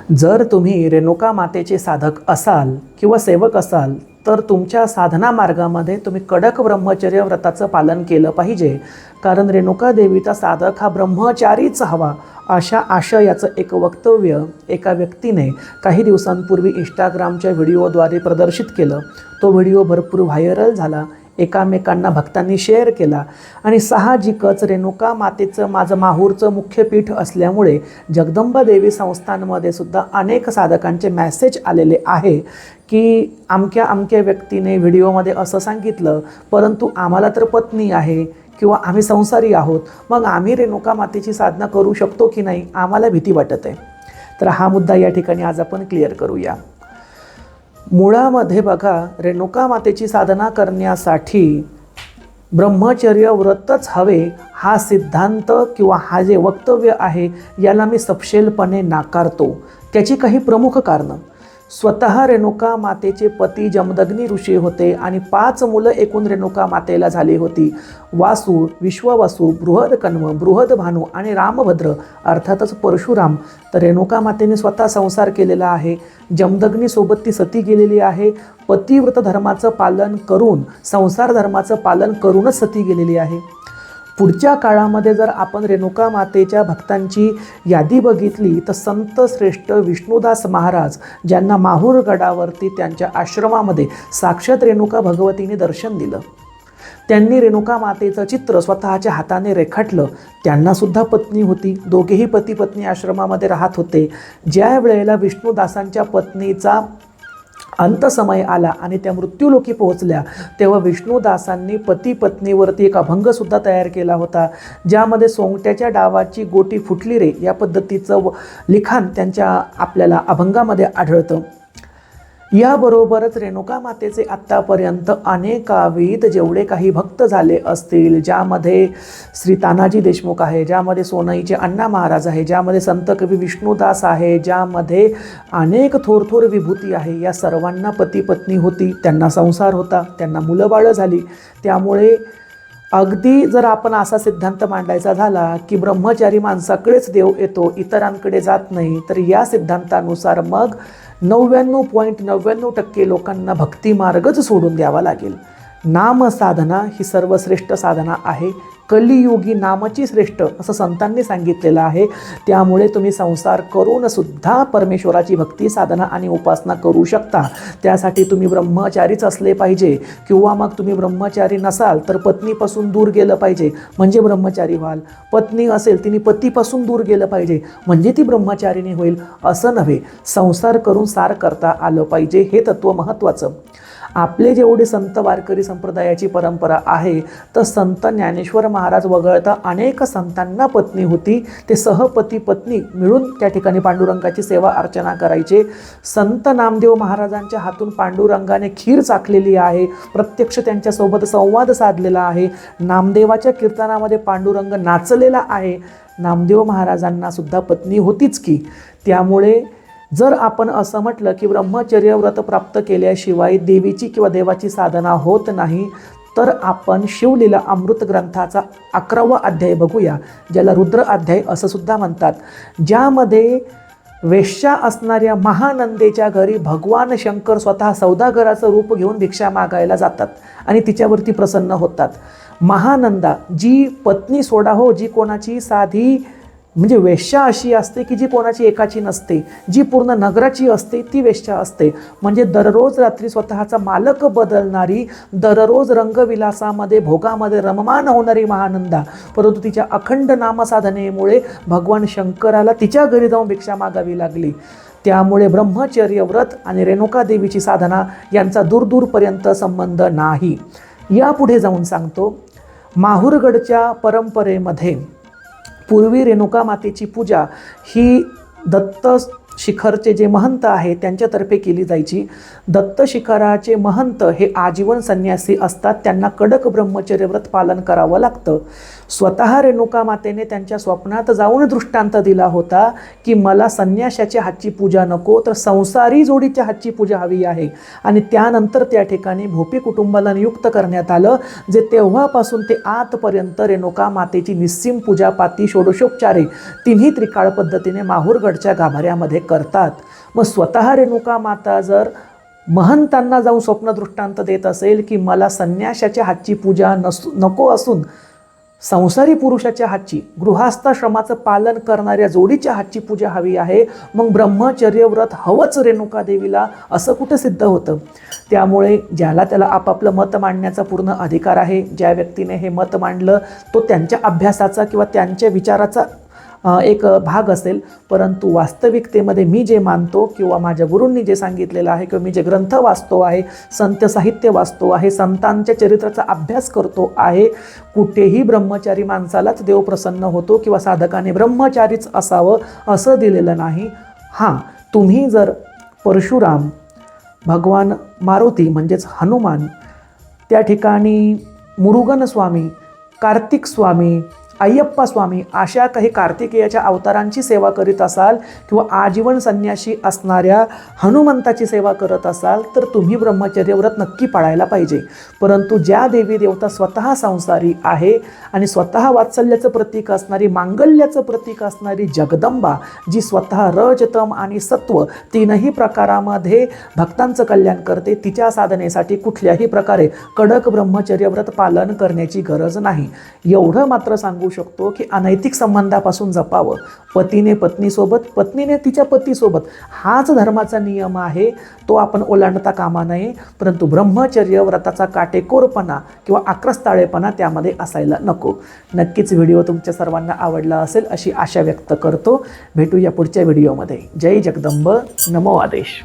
जर तुम्ही रेणुका मातेचे साधक असाल किंवा सेवक असाल तर तुमच्या साधना मार्गामध्ये तुम्ही कडक ब्रह्मचर्य व्रताचं पालन केलं पाहिजे. कारण रेणुका देवीचा साधक हा ब्रह्मचारीच हवा अशा आशयाचं एक वक्तव्य एका व्यक्तीने काही दिवसांपूर्वी इंस्टाग्रामच्या व्हिडिओद्वारे प्रदर्शित केलं. तो व्हिडिओ भरपूर व्हायरल झाला, एकामेकांना भक्तांनी शेअर केला आणि साहजिकच रेणुका मातेचं माझं माहूरचं मुख्य पीठ असल्यामुळे जगदंबा देवी संस्थांमध्ये सुद्धा अनेक साधकांचे मेसेज आलेले आहे की अमक्या व्यक्तीने व्हिडिओमध्ये असं सांगितलं, परंतु आम्हाला तर पत्नी आहे किंवा आम्ही संसारी आहोत, मग आम्ही रेणुका मातेची साधना करू शकतो की नाही, आम्हाला भीती वाटत आहे. तर हा मुद्दा या ठिकाणी आज आपण क्लिअर करूया. मुळामध्ये बघा, रेणुका मातेची साधना करण्यासाठी ब्रह्मचर्य व्रतच हवे हा सिद्धांत किंवा हा जे वक्तव्य आहे याला मी सपशेलपणे नाकारतो. त्याची काही प्रमुख कारणं. स्वतः रेणुका मातेचे पती जमदग्नी ऋषी होते आणि 5 मुलं एकूण रेणुका मातेला झाली होती. वासू, विश्ववासू, बृहदकन्व, बृहदभानू आणि रामभद्र अर्थातच परशुराम. तर रेणुका मातेने स्वतः संसार केलेला आहे. जमदग्नीसोबत ती सती गेलेली आहे. पतिव्रत धर्माचं पालन करून, संसार धर्माचं पालन करूनच सती गेलेली आहे. पुढच्या काळामध्ये जर आपण रेणुका मातेच्या भक्तांची यादी बघितली तर संत श्रेष्ठ विष्णुदास महाराज, ज्यांना माहूर गडावरती त्यांच्या आश्रमामध्ये साक्षात रेणुका भगवतीने दर्शन दिलं, त्यांनी रेणुका मातेचं चित्र स्वतःच्या हाताने रेखाटलं. त्यांनासुद्धा पत्नी होती. दोघेही पती पत्नी आश्रमामध्ये राहत होते. ज्या वेळेला विष्णुदासांच्या पत्नीचा अंतसमय आला आणि त्या मृत्यूलोकी पोहोचल्या तेव्हा विष्णुदासांनी पती पत्नीवरती एक अभंगसुद्धा तयार केला होता, ज्यामध्ये सोंगट्याच्या डावाची गोटी फुटली रे या पद्धतीचं लिखाण त्यांच्या आपल्याला अभंगामध्ये आढळतं. याबरोबरच रेणुका मातेचे आत्तापर्यंत अनेकाविध जेवढे काही भक्त झाले असतील, ज्यामध्ये श्री तानाजी देशमुख आहे, ज्यामध्ये सोनईचे अण्णा महाराज आहे, ज्यामध्ये संत कवी विष्णुदास आहे, ज्यामध्ये अनेक थोर विभूती आहे, या सर्वांना पती पत्नी होती, त्यांना संसार होता, त्यांना मुलं बाळं झाली. त्यामुळे अगदी जर आपण असा सिद्धांत मांडायचा झाला की ब्रह्मचारी माणसाकडेच देव येतो, इतरांकडे जात नाही, तर या सिद्धांतानुसार मग 99.99% लोकांना भक्तिमार्गच सोडून द्यावा लागेल. नामसाधना ही सर्वश्रेष्ठ साधना आहे. कलियुगी नामची श्रेष्ठ असं संतांनी सांगितलेलं आहे. त्यामुळे तुम्ही संसार करून सुद्धा परमेश्वराची भक्ती साधना आणि उपासना करू शकता. त्यासाठी तुम्ही ब्रह्मचारीच असले पाहिजे किंवा मग तुम्ही ब्रह्मचारी नसाल तर पत्नीपासून दूर गेलं पाहिजे म्हणजे ब्रह्मचारी व्हाल. पत्नी असेल तिने पतीपासून दूर गेलं पाहिजे म्हणजे ती ब्रह्मचारिणी होईल असं नव्हे. संसार करून सार करता आलं पाहिजे, हे तत्त्व महत्त्वाचं. आपले जेवढे संत वारकरी संप्रदायाची परंपरा आहे तर संत ज्ञानेश्वर महाराज वगळता अनेक संतांना पत्नी होती. ते सहपती पत्नी मिळून त्या ठिकाणी पांडुरंगाची सेवा अर्चना करायचे. संत नामदेव महाराजांच्या हातून पांडुरंगाने खीर चाखलेली आहे, प्रत्यक्ष त्यांच्यासोबत संवाद साधलेला आहे. नामदेवाच्या कीर्तनामध्ये पांडुरंग नाचलेला आहे. नामदेव महाराजांना सुद्धा पत्नी होतीच की. त्यामुळे जर आपण असं म्हटलं की ब्रह्मचर्य व्रत प्राप्त केल्याशिवाय देवीची किंवा देवाची साधना होत नाही, तर आपण शिवलीला अमृत ग्रंथाचा 11वा अध्याय बघूया, ज्याला रुद्र अध्याय असं सुद्धा म्हणतात, ज्यामध्ये वेश्या असणाऱ्या महानंदेच्या घरी भगवान शंकर स्वतः सौदागराचं रूप घेऊन भिक्षा मागायला जातात आणि तिच्यावरती प्रसन्न होतात. महानंदा जी पत्नी सोडा हो, जी कोणाची साधी म्हणजे वेश्या अशी असते की जी कोणाची एकाची नसते, जी पूर्ण नगराची असते ती वेश्या असते. म्हणजे दररोज रात्री स्वतःचा मालक बदलणारी, दररोज रंगविलासामध्ये भोगामध्ये रममान होणारी महानंदा, परंतु तिच्या अखंड नामसाधनेमुळे भगवान शंकराला तिच्या घरी जाऊन भिक्षा मागावी लागली. त्यामुळे ब्रह्मचर्य व्रत आणि रेणुका देवीची साधना यांचा दूरपर्यंत संबंध नाही. यापुढे जाऊन सांगतो, माहूरगडच्या परंपरेमध्ये पूर्वी रेणुका मातेची पूजा ही दत्त शिखरचे जे महंत आहेत त्यांच्यातर्फे केली जायची. दत्त शिखराचे महंत हे आजीवन संन्यासी असतात, त्यांना कडक ब्रह्मचर्य व्रत पालन करावं लागतं. स्वतः रेणुका मातेने त्यांच्या स्वप्नात जाऊन दृष्टांत दिला होता की मला संन्याशाच्या हातची पूजा नको, तर संसारी जोडीच्या हातची पूजा हवी आहे. आणि त्यानंतर त्या ठिकाणी भोपी कुटुंबाला नियुक्त करण्यात आलं, जे तेव्हापासून ते आजपर्यंत रेणुका मातेची निस्सीम पूजा पाती षोडशोपचारे तिन्ही त्रिकाळ पद्धतीने माहूरगडच्या गाभाऱ्यामध्ये करतात. मग स्वतः रेणुका माता जर महंतांना जाऊन स्वप्न दृष्टांत देत असेल की मला संन्याशाच्या हातची पूजा नको असून संसारी पुरुषाच्या हातची, गृहस्थाश्रमाचं पालन करणाऱ्या जोडीच्या हातची पूजा हवी आहे, मग ब्रह्मचर्य व्रत हवंच रेणुका देवीला, असं कुठं सिद्ध होतं? त्यामुळे ज्याला त्याला आपापलं मत मांडण्याचा पूर्ण अधिकार आहे. ज्या व्यक्तीने हे मत मांडलं तो त्यांच्या अभ्यासाचा किंवा त्यांच्या विचाराचा एक भाग असेल, परंतु वास्तविकतेमध्ये मी जे मानतो किंवा माझ्या गुरूंनी जे सांगितलेलं आहे किंवा मी जे ग्रंथ वाचतो आहे, संत साहित्य वाचतो आहे, संतांच्या चरित्राचा अभ्यास करतो आहे, कुठेही ब्रह्मचारी माणसालाच देव प्रसन्न होतो किंवा साधकाने ब्रह्मचारीच असावं असं दिलेलं नाही. हां, तुम्ही जर परशुराम, भगवान मारुती म्हणजेच हनुमान, त्या ठिकाणी मुरुगन स्वामी, कार्तिक स्वामी, अय्यप्पा स्वामी अशा काही कार्तिकेयाच्या अवतारांची सेवा करीत असाल किंवा आजीवन संन्यासी असणाऱ्या हनुमंताची सेवा करत असाल तर तुम्ही ब्रह्मचर्य व्रत नक्की पाळायला पाहिजे. परंतु ज्या देवी देवता स्वतः संसारी आहे आणि स्वतः वात्सल्याचं प्रतीक असणारी, मांगल्याचं प्रतीक असणारी जगदंबा, जी स्वतः रज, तम आणि सत्व तीनही प्रकारामध्ये भक्तांचं कल्याण करते, तिच्या साधनेसाठी कुठल्याही प्रकारे कडक ब्रह्मचर्य व्रत पालन करण्याची गरज नाही. एवढं मात्र सांगू शकतो की अनैतिक संबंधापासून जपावं. पतीने पत्नीसोबत, पत्नीने तिच्या पतीसोबत, हाच धर्माचा नियम आहे, तो आपण ओलांडता कामा नये. परंतु ब्रह्मचर्य व्रताचा काटेकोरपणा किंवा आक्रस्ताळेपणा त्यामध्ये असायला नको. नक्कीच व्हिडिओ तुमच्या सर्वांना आवडला असेल अशी आशा व्यक्त करतो. भेटूया पुढच्या व्हिडिओमध्ये. जय जगदंब, नमो आदेश.